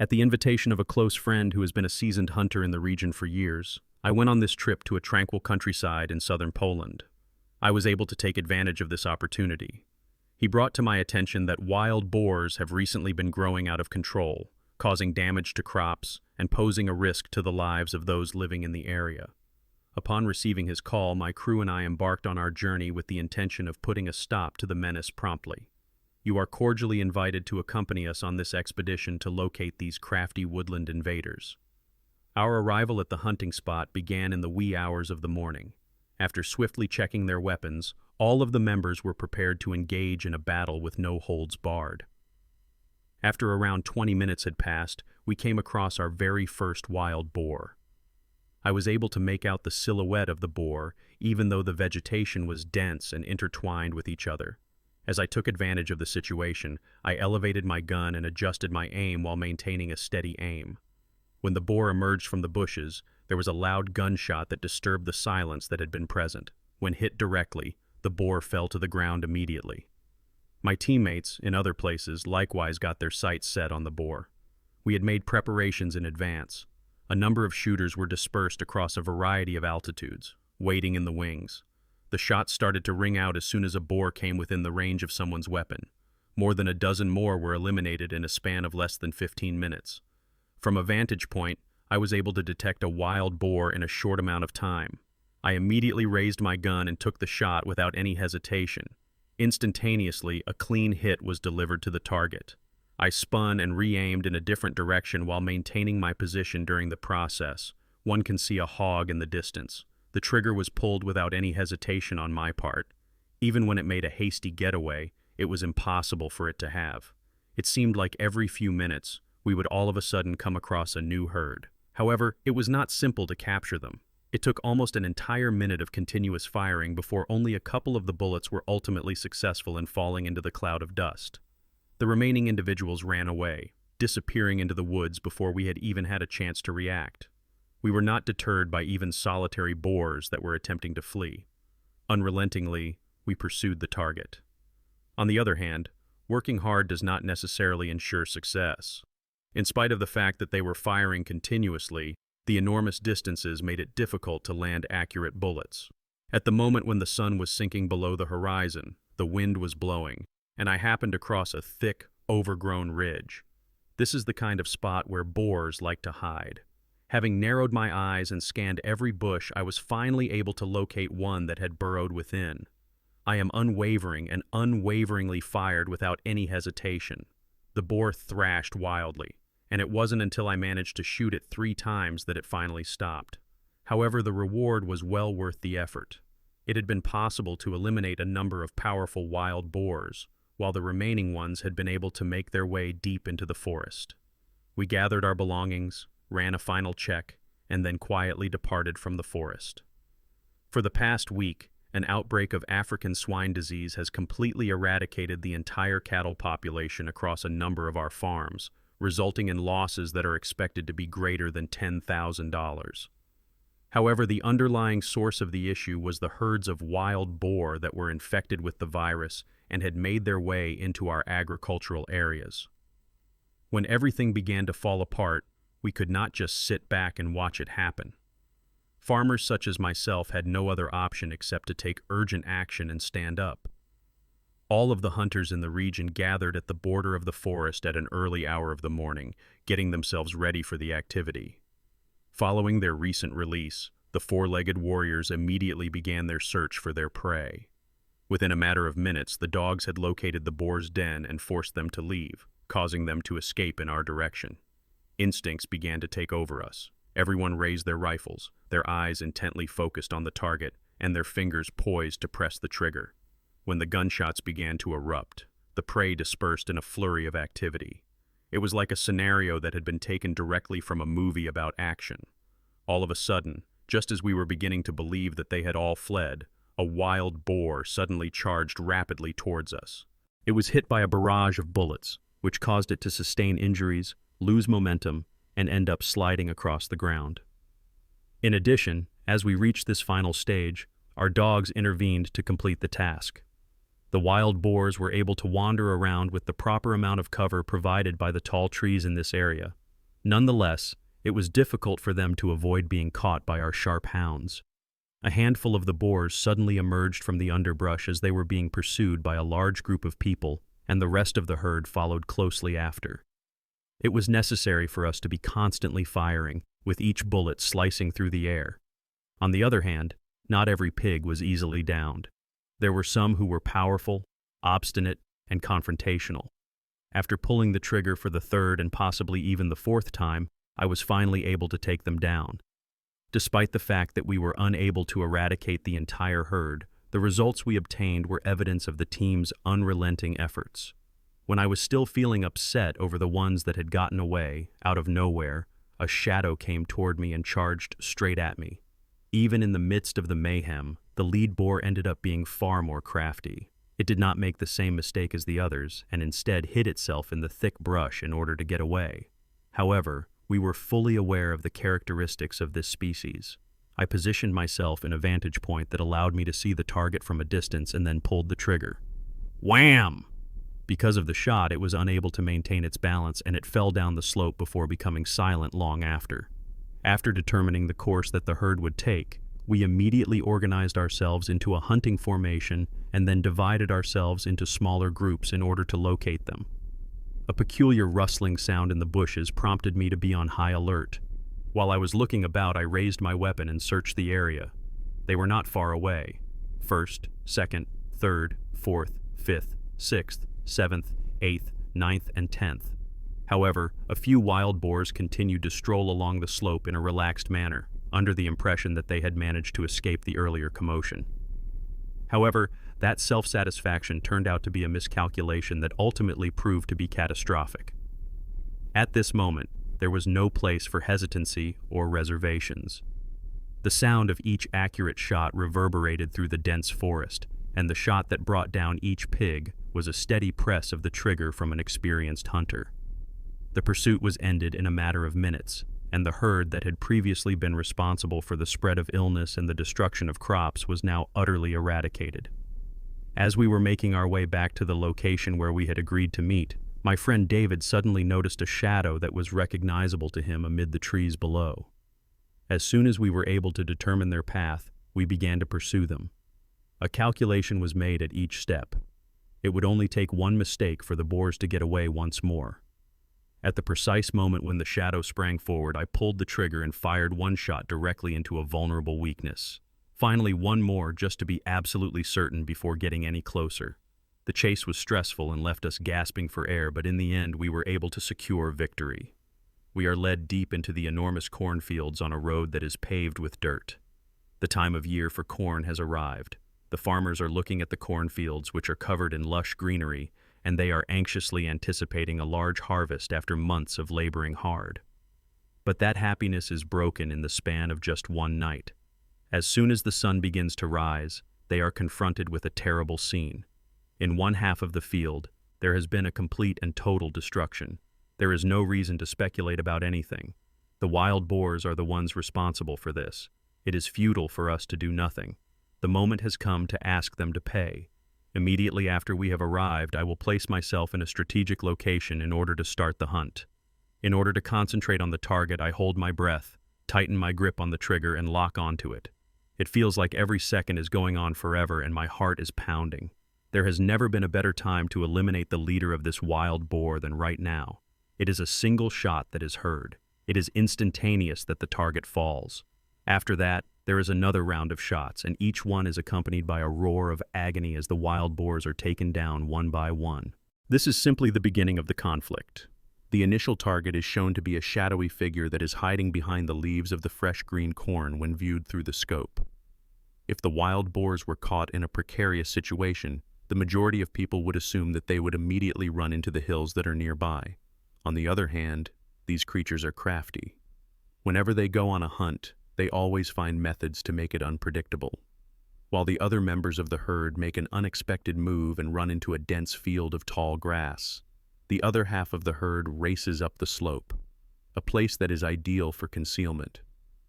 At the invitation of a close friend who has been a seasoned hunter in the region for years, I went on this trip to a tranquil countryside in southern Poland. I was able to take advantage of this opportunity. He brought to my attention that wild boars have recently been growing out of control, causing damage to crops and posing a risk to the lives of those living in the area. Upon receiving his call, my crew and I embarked on our journey with the intention of putting a stop to the menace promptly. You are cordially invited to accompany us on this expedition to locate these crafty woodland invaders. Our arrival at the hunting spot began in the wee hours of the morning. After swiftly checking their weapons, all of the members were prepared to engage in a battle with no holds barred. After around 20 minutes had passed, we came across our very first wild boar. I was able to make out the silhouette of the boar, even though the vegetation was dense and intertwined with each other. As I took advantage of the situation, I elevated my gun and adjusted my aim while maintaining a steady aim. When the boar emerged from the bushes, there was a loud gunshot that disturbed the silence that had been present. When hit directly, the boar fell to the ground immediately. My teammates, in other places, likewise got their sights set on the boar. We had made preparations in advance. A number of shooters were dispersed across a variety of altitudes, waiting in the wings. The shots started to ring out as soon as a boar came within the range of someone's weapon. More than a dozen more were eliminated in a span of less than 15 minutes. From a vantage point, I was able to detect a wild boar in a short amount of time. I immediately raised my gun and took the shot without any hesitation. Instantaneously, a clean hit was delivered to the target. I spun and re-aimed in a different direction while maintaining my position during the process. One can see a hog in the distance. The trigger was pulled without any hesitation on my part. Even when it made a hasty getaway, it was impossible for it to have. It seemed like every few minutes, we would all of a sudden come across a new herd. However, it was not simple to capture them. It took almost an entire minute of continuous firing before only a couple of the bullets were ultimately successful in falling into the cloud of dust. The remaining individuals ran away, disappearing into the woods before we had even had a chance to react. We were not deterred by even solitary boars that were attempting to flee. Unrelentingly, we pursued the target. On the other hand, working hard does not necessarily ensure success. In spite of the fact that they were firing continuously, the enormous distances made it difficult to land accurate bullets. At the moment when the sun was sinking below the horizon, the wind was blowing, and I happened across a thick, overgrown ridge. This is the kind of spot where boars like to hide. Having narrowed my eyes and scanned every bush, I was finally able to locate one that had burrowed within. I am unwavering and unwaveringly fired without any hesitation. The boar thrashed wildly, and it wasn't until I managed to shoot it 3 times that it finally stopped. However, the reward was well worth the effort. It had been possible to eliminate a number of powerful wild boars, while the remaining ones had been able to make their way deep into the forest. We gathered our belongings, ran a final check, and then quietly departed from the forest. For the past week, an outbreak of African swine disease has completely eradicated the entire cattle population across a number of our farms, resulting in losses that are expected to be greater than $10,000. However, the underlying source of the issue was the herds of wild boar that were infected with the virus and had made their way into our agricultural areas. When everything began to fall apart, we could not just sit back and watch it happen. Farmers such as myself had no other option except to take urgent action and stand up. All of the hunters in the region gathered at the border of the forest at an early hour of the morning, getting themselves ready for the activity. Following their recent release, the 4-legged warriors immediately began their search for their prey. Within a matter of minutes, the dogs had located the boar's den and forced them to leave, causing them to escape in our direction. Instincts began to take over us. Everyone raised their rifles, their eyes intently focused on the target, and their fingers poised to press the trigger. When the gunshots began to erupt, the prey dispersed in a flurry of activity. It was like a scenario that had been taken directly from a movie about action. All of a sudden, just as we were beginning to believe that they had all fled, a wild boar suddenly charged rapidly towards us. It was hit by a barrage of bullets, which caused it to sustain injuries, lose momentum, and end up sliding across the ground. In addition, as we reached this final stage, our dogs intervened to complete the task. The wild boars were able to wander around with the proper amount of cover provided by the tall trees in this area. Nonetheless, it was difficult for them to avoid being caught by our sharp hounds. A handful of the boars suddenly emerged from the underbrush as they were being pursued by a large group of people, and the rest of the herd followed closely after. It was necessary for us to be constantly firing, with each bullet slicing through the air. On the other hand, not every pig was easily downed. There were some who were powerful, obstinate, and confrontational. After pulling the trigger for the third and possibly even the fourth time, I was finally able to take them down. Despite the fact that we were unable to eradicate the entire herd, the results we obtained were evidence of the team's unrelenting efforts. When I was still feeling upset over the ones that had gotten away, out of nowhere, a shadow came toward me and charged straight at me. Even in the midst of the mayhem, the lead boar ended up being far more crafty. It did not make the same mistake as the others, and instead hid itself in the thick brush in order to get away. However, we were fully aware of the characteristics of this species. I positioned myself in a vantage point that allowed me to see the target from a distance and then pulled the trigger. Wham! Because of the shot, it was unable to maintain its balance and it fell down the slope before becoming silent long after. After determining the course that the herd would take, we immediately organized ourselves into a hunting formation and then divided ourselves into smaller groups in order to locate them. A peculiar rustling sound in the bushes prompted me to be on high alert. While I was looking about, I raised my weapon and searched the area. They were not far away. 1st, 2nd, 3rd, 4th, 5th, 6th, 7th, 8th, 9th, and 10th. However, a few wild boars continued to stroll along the slope in a relaxed manner, under the impression that they had managed to escape the earlier commotion. However, that self-satisfaction turned out to be a miscalculation that ultimately proved to be catastrophic. At this moment, there was no place for hesitancy or reservations. The sound of each accurate shot reverberated through the dense forest, and the shot that brought down each pig was a steady press of the trigger from an experienced hunter. The pursuit was ended in a matter of minutes, and the herd that had previously been responsible for the spread of illness and the destruction of crops was now utterly eradicated. As we were making our way back to the location where we had agreed to meet, my friend David suddenly noticed a shadow that was recognizable to him amid the trees below. As soon as we were able to determine their path, we began to pursue them. A calculation was made at each step. It would only take one mistake for the boars to get away once more. At the precise moment when the shadow sprang forward, I pulled the trigger and fired one shot directly into a vulnerable weakness. Finally, one more just to be absolutely certain before getting any closer. The chase was stressful and left us gasping for air, but in the end we were able to secure victory. We are led deep into the enormous cornfields on a road that is paved with dirt. The time of year for corn has arrived. The farmers are looking at the cornfields, which are covered in lush greenery, and they are anxiously anticipating a large harvest after months of laboring hard. But that happiness is broken in the span of just one night. As soon as the sun begins to rise, they are confronted with a terrible scene. In one half of the field, there has been a complete and total destruction. There is no reason to speculate about anything. The wild boars are the ones responsible for this. It is futile for us to do nothing. The moment has come to ask them to pay. Immediately after we have arrived, I will place myself in a strategic location in order to start the hunt. In order to concentrate on the target, I hold my breath, tighten my grip on the trigger, and lock onto it. It feels like every second is going on forever and my heart is pounding. There has never been a better time to eliminate the leader of this wild boar than right now. It is a single shot that is heard. It is instantaneous that the target falls. After that, there is another round of shots, and each one is accompanied by a roar of agony as the wild boars are taken down one by one. This is simply the beginning of the conflict. The initial target is shown to be a shadowy figure that is hiding behind the leaves of the fresh green corn when viewed through the scope. If the wild boars were caught in a precarious situation, the majority of people would assume that they would immediately run into the hills that are nearby. On the other hand, these creatures are crafty. Whenever they go on a hunt, they always find methods to make it unpredictable. While the other members of the herd make an unexpected move and run into a dense field of tall grass, the other half of the herd races up the slope, a place that is ideal for concealment.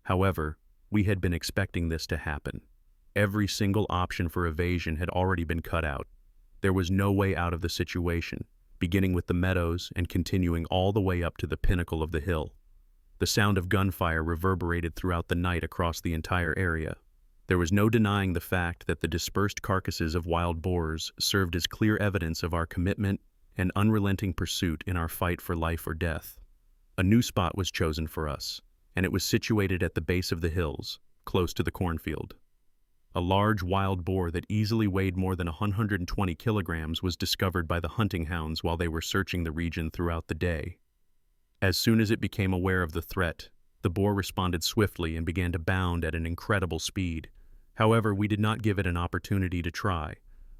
However, we had been expecting this to happen. Every single option for evasion had already been cut out. There was no way out of the situation, beginning with the meadows and continuing all the way up to the pinnacle of the hill. The sound of gunfire reverberated throughout the night across the entire area. There was no denying the fact that the dispersed carcasses of wild boars served as clear evidence of our commitment and unrelenting pursuit in our fight for life or death. A new spot was chosen for us, and it was situated at the base of the hills, close to the cornfield. A large wild boar that easily weighed more than 120 kilograms was discovered by the hunting hounds while they were searching the region throughout the day. As soon as it became aware of the threat, the boar responded swiftly and began to bound at an incredible speed. However, we did not give it an opportunity to try.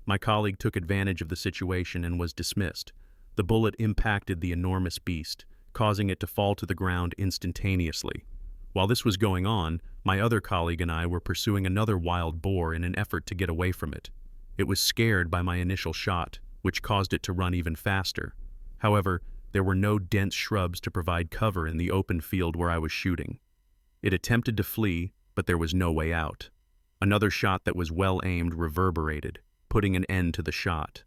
My colleague took advantage of the situation and was dismissed. The bullet impacted the enormous beast, causing it to fall to the ground instantaneously. While this was going on, my other colleague and I were pursuing another wild boar in an effort to get away from it. It was scared by my initial shot, which caused it to run even faster. However, there were no dense shrubs to provide cover in the open field where I was shooting. It attempted to flee, but there was no way out. Another shot that was well aimed reverberated, putting an end to the shot.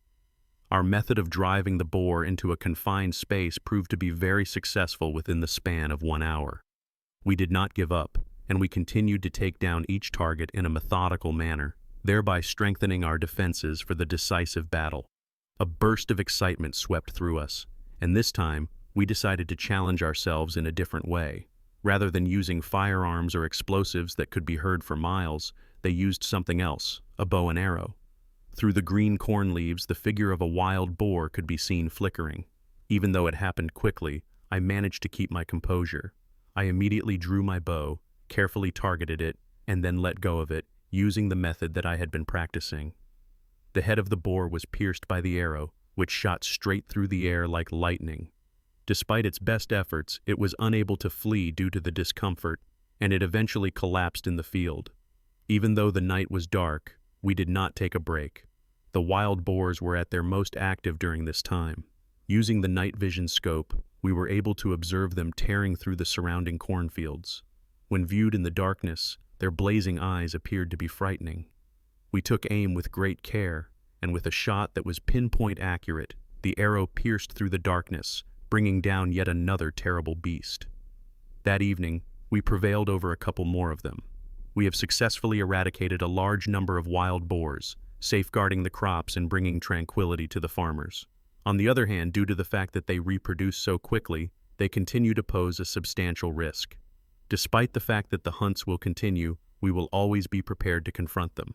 Our method of driving the boar into a confined space proved to be very successful within the span of 1 hour. We did not give up, and we continued to take down each target in a methodical manner, thereby strengthening our defenses for the decisive battle. A burst of excitement swept through us, and this time, we decided to challenge ourselves in a different way. Rather than using firearms or explosives that could be heard for miles, they used something else, a bow and arrow. Through the green corn leaves, the figure of a wild boar could be seen flickering. Even though it happened quickly, I managed to keep my composure. I immediately drew my bow, carefully targeted it, and then let go of it, using the method that I had been practicing. The head of the boar was pierced by the arrow, which shot straight through the air like lightning. Despite its best efforts, it was unable to flee due to the discomfort, and it eventually collapsed in the field. Even though the night was dark, we did not take a break. The wild boars were at their most active during this time. Using the night vision scope, we were able to observe them tearing through the surrounding cornfields. When viewed in the darkness, their blazing eyes appeared to be frightening. We took aim with great care, and with a shot that was pinpoint accurate, the arrow pierced through the darkness, bringing down yet another terrible beast. That evening, we prevailed over a couple more of them. We have successfully eradicated a large number of wild boars, safeguarding the crops and bringing tranquility to the farmers. On the other hand, due to the fact that they reproduce so quickly, they continue to pose a substantial risk. Despite the fact that the hunts will continue, we will always be prepared to confront them.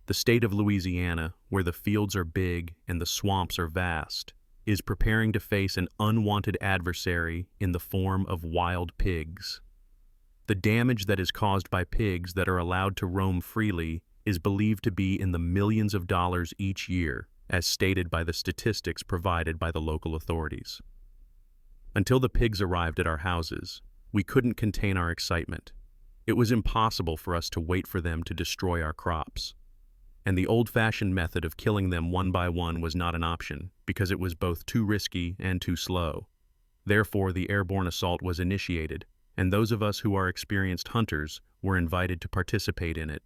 The state of Louisiana, where the fields are big and the swamps are vast, is preparing to face an unwanted adversary in the form of wild pigs. The damage that is caused by pigs that are allowed to roam freely is believed to be in the millions of dollars each year, as stated by the statistics provided by the local authorities. Until the pigs arrived at our houses, we couldn't contain our excitement. It was impossible for us to wait for them to destroy our crops. And the old-fashioned method of killing them one by one was not an option, because it was both too risky and too slow. Therefore, the airborne assault was initiated, and those of us who are experienced hunters were invited to participate in it.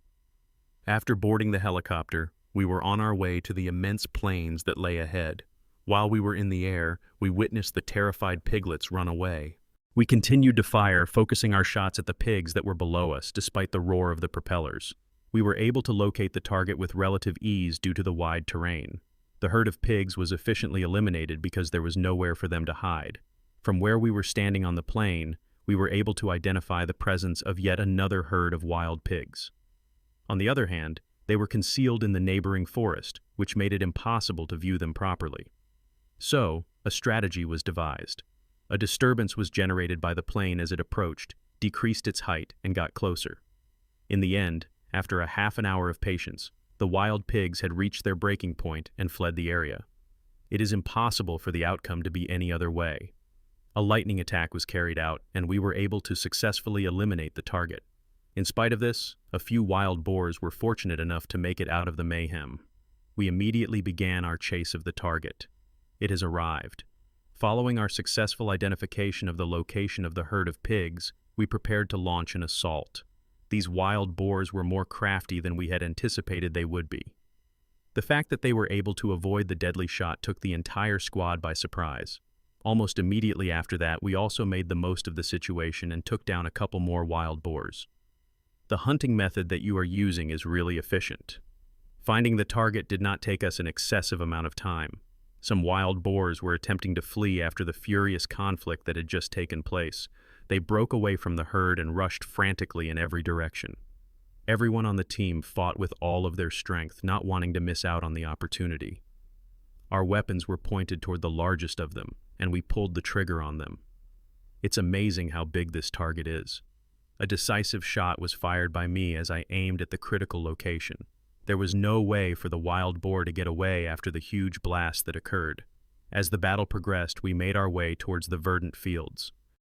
After boarding the helicopter, we were on our way to the immense plains that lay ahead. While we were in the air, we witnessed the terrified piglets run away. We continued to fire, focusing our shots at the pigs that were below us, despite the roar of the propellers. We were able to locate the target with relative ease due to the wide terrain. The herd of pigs was efficiently eliminated because there was nowhere for them to hide. From where we were standing on the plain, we were able to identify the presence of yet another herd of wild pigs. On the other hand, they were concealed in the neighboring forest, which made it impossible to view them properly. So, a strategy was devised. A disturbance was generated by the plane as it approached, decreased its height, and got closer. In the end, after a half an hour of patience, the wild pigs had reached their breaking point and fled the area. It is impossible for the outcome to be any other way. A lightning attack was carried out, and we were able to successfully eliminate the target. In spite of this, a few wild boars were fortunate enough to make it out of the mayhem. We immediately began our chase of the target. It has arrived. Following our successful identification of the location of the herd of pigs, we prepared to launch an assault. These wild boars were more crafty than we had anticipated they would be. The fact that they were able to avoid the deadly shot took the entire squad by surprise. Almost immediately after that, we also made the most of the situation and took down a couple more wild boars. The hunting method that you are using is really efficient. Finding the target did not take us an excessive amount of time. Some wild boars were attempting to flee after the furious conflict that had just taken place. They broke away from the herd and rushed frantically in every direction. Everyone on the team fought with all of their strength, not wanting to miss out on the opportunity. Our weapons were pointed toward the largest of them, and we pulled the trigger on them. It's amazing how big this target is. A decisive shot was fired by me as I aimed at the critical location. There was no way for the wild boar to get away after the huge blast that occurred. As the battle progressed, we made our way towards the verdant fields.